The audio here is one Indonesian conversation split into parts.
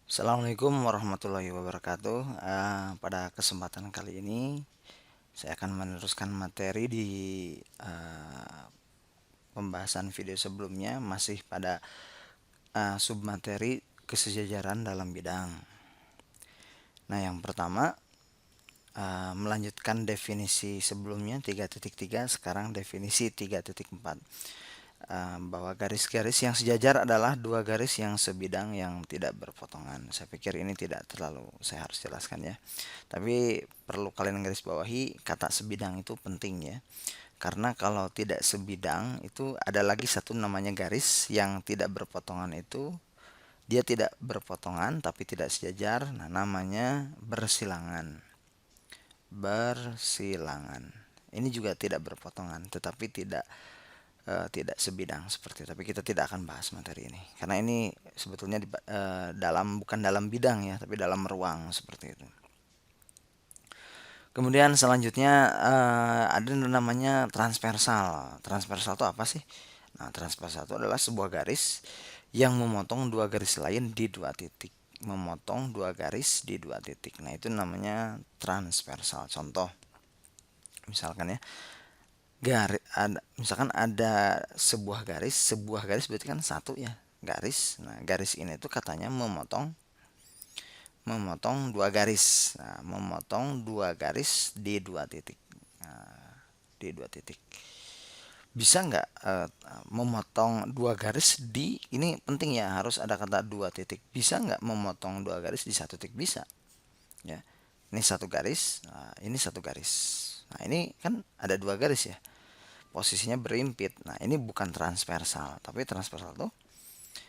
Assalamualaikum warahmatullahi wabarakatuh. Pada kesempatan kali ini saya akan meneruskan materi di eh, pembahasan video sebelumnya, masih pada submateri kesejajaran dalam bidang. Nah, yang pertama, melanjutkan definisi sebelumnya 3.3, sekarang definisi 3.4. Bahwa garis-garis yang sejajar adalah dua garis yang sebidang yang tidak berpotongan. Saya pikir ini tidak terlalu saya harus jelaskan ya. Tapi perlu kalian garis bawahi, kata sebidang itu penting ya. Karena kalau tidak sebidang itu ada lagi satu namanya garis yang tidak berpotongan, itu dia tidak berpotongan tapi tidak sejajar. Nah, namanya bersilangan. Bersilangan. Ini juga tidak berpotongan tetapi tidak sebidang seperti itu. Tapi kita tidak akan bahas materi ini karena ini sebetulnya bukan dalam bidang ya, tapi dalam ruang seperti itu. Kemudian selanjutnya ada namanya transversal. Transversal itu apa sih? Nah, transversal itu adalah sebuah garis yang memotong dua garis lain di dua titik. Memotong dua garis di dua titik. Nah, itu namanya transversal. Contoh, misalkan ya, misalkan ada sebuah garis berarti kan satu ya, garis. Nah, garis ini tuh katanya memotong memotong dua garis. Nah, memotong dua garis di dua titik. Nah, di dua titik. Bisa nggak memotong dua garis di ini penting ya, harus ada kata dua titik. Bisa nggak memotong dua garis di satu titik? Bisa. Ya, ini satu garis. Nah, ini satu garis. Nah, ini kan ada dua garis ya. Posisinya berimpit. Nah, ini bukan transversal, tapi transversal tuh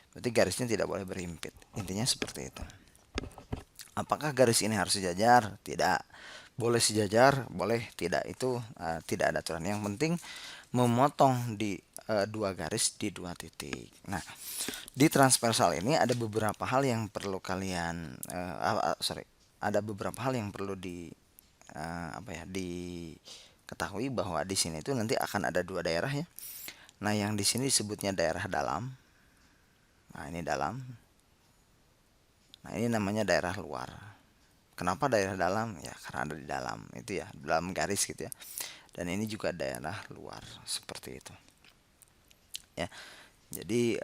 berarti garisnya tidak boleh berimpit. Intinya seperti itu. Apakah garis ini harus sejajar? Tidak. Boleh sejajar, boleh tidak. Itu tidak ada aturan. Yang penting memotong di dua garis di dua titik. Nah, di transversal ini ada beberapa hal yang perlu kalian ada beberapa hal yang perlu diketahui, bahwa di sini itu nanti akan ada dua daerah ya. Nah, yang di sini disebutnya daerah dalam. Nah, ini dalam. Nah, ini namanya daerah luar. Kenapa daerah dalam? Ya, karena ada di dalam itu ya, dalam garis gitu ya. Dan ini juga daerah luar seperti itu. Ya. Jadi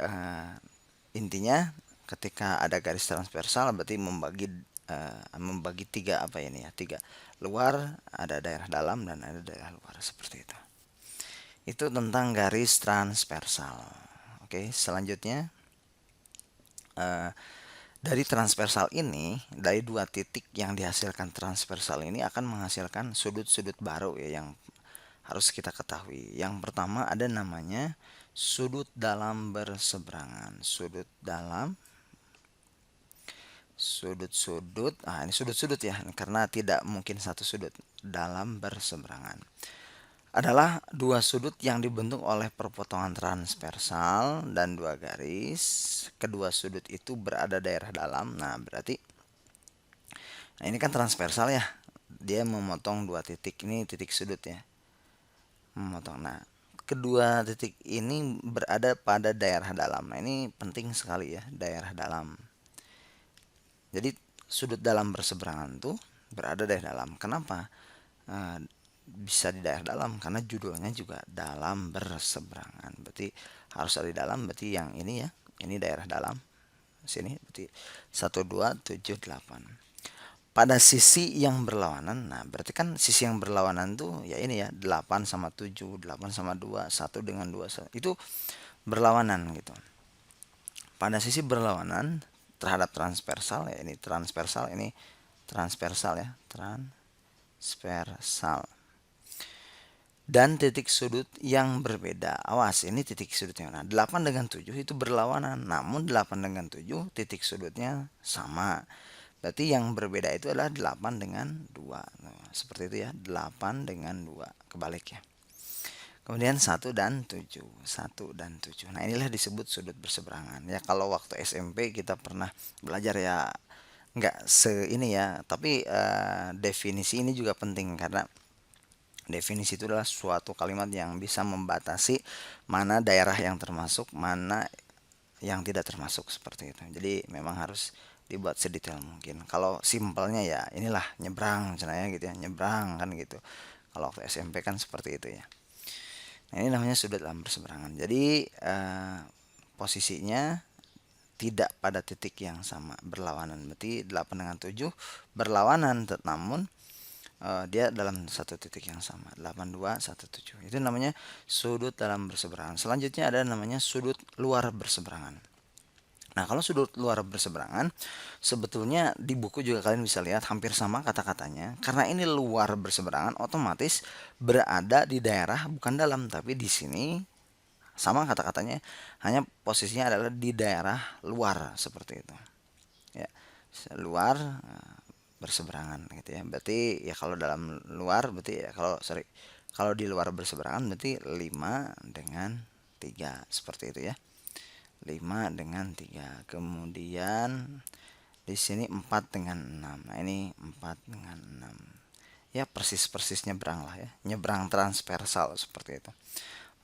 intinya ketika ada garis transversal berarti membagi tiga apa ini ya? Tiga. Luar, ada daerah dalam dan ada daerah luar seperti itu. Itu tentang garis transversal. Oke, selanjutnya dari transversal ini, dari dua titik yang dihasilkan transversal ini akan menghasilkan sudut-sudut baru ya, yang harus kita ketahui. Yang pertama ada namanya sudut dalam berseberangan. Sudut-sudut. Ini sudut-sudut ya, karena tidak mungkin satu sudut. Dalam berseberangan adalah dua sudut yang dibentuk oleh perpotongan transversal dan dua garis. Kedua sudut itu berada daerah dalam. Nah, berarti ini kan transversal ya. Dia memotong dua titik. Ini titik sudut ya. Memotong. Nah, kedua titik ini berada pada daerah dalam. Nah, ini penting sekali ya, daerah dalam. Jadi sudut dalam berseberangan tuh berada daerah dalam. Kenapa? Eh, Bisa di daerah dalam karena judulnya juga dalam berseberangan. Berarti harus ada di dalam, berarti yang ini ya. Ini daerah dalam. Sini berarti 1 2 7 8. Pada sisi yang berlawanan, nah berarti kan sisi yang berlawanan tuh ya ini ya, 8 sama 7, 8 sama 2, 1 dengan 2, itu berlawanan gitu. Pada sisi berlawanan terhadap transversal ya, ini transversal ya, transversal. Dan titik sudut yang berbeda. Awas, ini titik sudutnya. Nah, 8 dengan 7 itu berlawanan. Namun 8 dengan 7 titik sudutnya sama. Berarti yang berbeda itu adalah 8 dengan 2. Nah, seperti itu ya, 8 dengan 2. Kebalik ya. Kemudian 1 dan 7. 1 dan 7. Nah, inilah disebut sudut berseberangan. Ya, kalau waktu SMP kita pernah belajar ya, nggak ini ya. Tapi definisi ini juga penting, karena definisi itu adalah suatu kalimat yang bisa membatasi mana daerah yang termasuk, mana yang tidak termasuk seperti itu. Jadi memang harus dibuat sedetail mungkin. Kalau simpelnya ya inilah nyebrang cenanya gitu ya, nyebrang kan gitu. Kalau waktu SMP kan seperti itu ya. Nah, ini namanya sudut dalam berseberangan. Jadi posisinya tidak pada titik yang sama, berlawanan. Berarti 8 dengan 7 berlawanan, namun dia dalam satu titik yang sama. 8 2 1 7. Itu namanya sudut dalam berseberangan. Selanjutnya ada namanya sudut luar berseberangan. Nah, kalau sudut luar berseberangan, sebetulnya di buku juga kalian bisa lihat hampir sama kata-katanya. Karena ini luar berseberangan, otomatis berada di daerah bukan dalam, tapi di sini sama kata-katanya, hanya posisinya adalah di daerah luar seperti itu. Ya, luar berseberangan gitu ya. Berarti ya kalau dalam luar berarti ya kalau di luar berseberangan berarti 5 dengan 3 seperti itu ya. 5 dengan 3. Kemudian di sini 4 dengan 6. Nah, ini 4 dengan 6. Ya, persis-persis nyebrang lah ya. Nyebrang transversal seperti itu.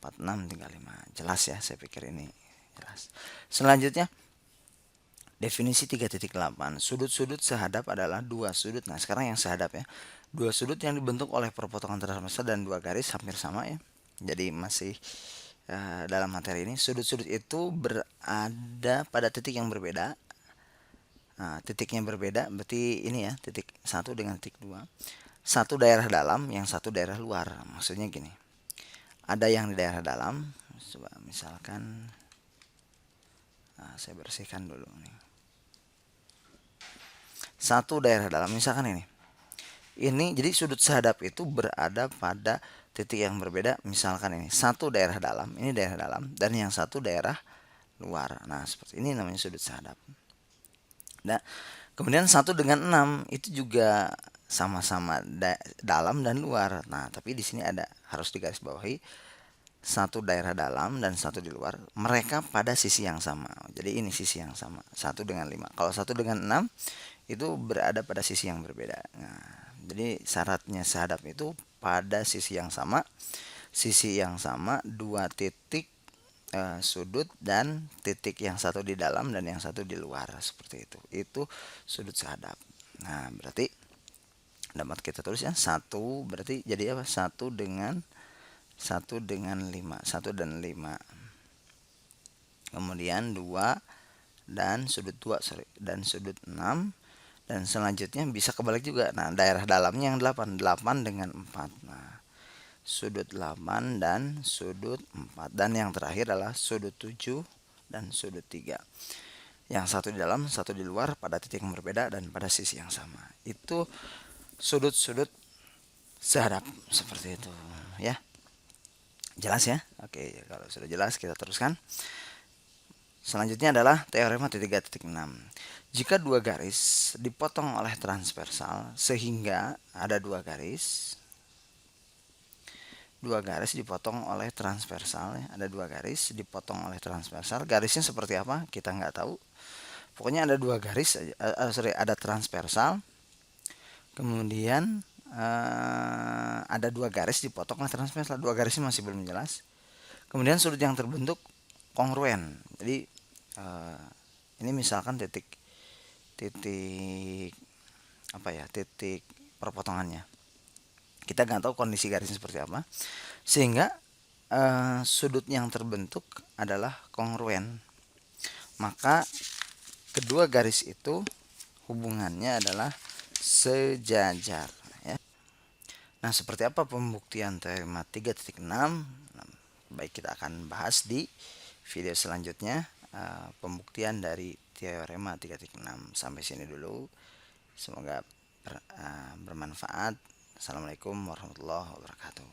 4 6 3 5. Jelas ya, saya pikir ini jelas. Selanjutnya definisi 3.8. Sudut-sudut sehadap adalah dua sudut. Nah, sekarang yang sehadap ya. Dua sudut yang dibentuk oleh perpotongan transversal dan dua garis hampir sama ya. Jadi masih dalam materi ini sudut-sudut itu berada pada titik yang berbeda. Nah, titiknya berbeda berarti ini ya, titik 1 dengan titik 2. Satu daerah dalam, yang satu daerah luar. Maksudnya gini. Ada yang di daerah dalam, coba misalkan saya bersihkan dulu nih. Satu daerah dalam, misalkan ini. Ini jadi sudut sehadap itu berada pada titik yang berbeda. Misalkan ini satu daerah dalam, ini daerah dalam, dan yang satu daerah luar. Nah, seperti ini namanya sudut sehadap. Nah, kemudian 1 dengan 6 itu juga sama-sama dalam dan luar. Nah, tapi di sini ada harus digarisbawahi satu daerah dalam dan satu di luar. Mereka pada sisi yang sama. Jadi ini sisi yang sama. 1 dengan 5. Kalau 1 dengan 6 itu berada pada sisi yang berbeda. Nah, jadi syaratnya sehadap itu pada sisi yang sama. Sisi yang sama, dua titik sudut dan titik yang satu di dalam dan yang satu di luar seperti itu. Itu sudut sehadap. Nah, berarti dapat kita tulis ya, satu berarti jadi apa? Satu dengan 5, 1 dan 5. Kemudian 2 dan sudut 2 sorry, dan sudut 6, dan selanjutnya bisa kebalik juga. Nah, daerah dalamnya yang 8, 8 dengan 4. Nah, sudut 8 dan sudut 4, dan yang terakhir adalah sudut 7 dan sudut 3. Yang satu di dalam, satu di luar pada titik yang berbeda dan pada sisi yang sama. Itu sudut-sudut sehadap seperti itu ya. Jelas ya? Oke, kalau sudah jelas kita teruskan. Selanjutnya adalah teorema 3.6. Jika dua garis dipotong oleh transversal sehingga ada dua garis dipotong oleh transversal ya. Ada dua garis dipotong oleh transversal. Garisnya seperti apa? Kita nggak tahu. Pokoknya ada dua garis, ada transversal. Kemudian ada dua garis dipotong oleh transversal. Dua garisnya masih belum jelas. Kemudian sudut yang terbentuk kongruen. Jadi ini misalkan titik apa ya, titik perpotongannya. Kita nggak tahu kondisi garisnya seperti apa, sehingga sudut yang terbentuk adalah kongruen. Maka kedua garis itu hubungannya adalah sejajar ya. Nah, seperti apa pembuktian teorema 3.6? Baik, kita akan bahas di video selanjutnya pembuktian dari teorema 3.6. Sampai sini dulu. Semoga bermanfaat. Assalamualaikum warahmatullahi wabarakatuh.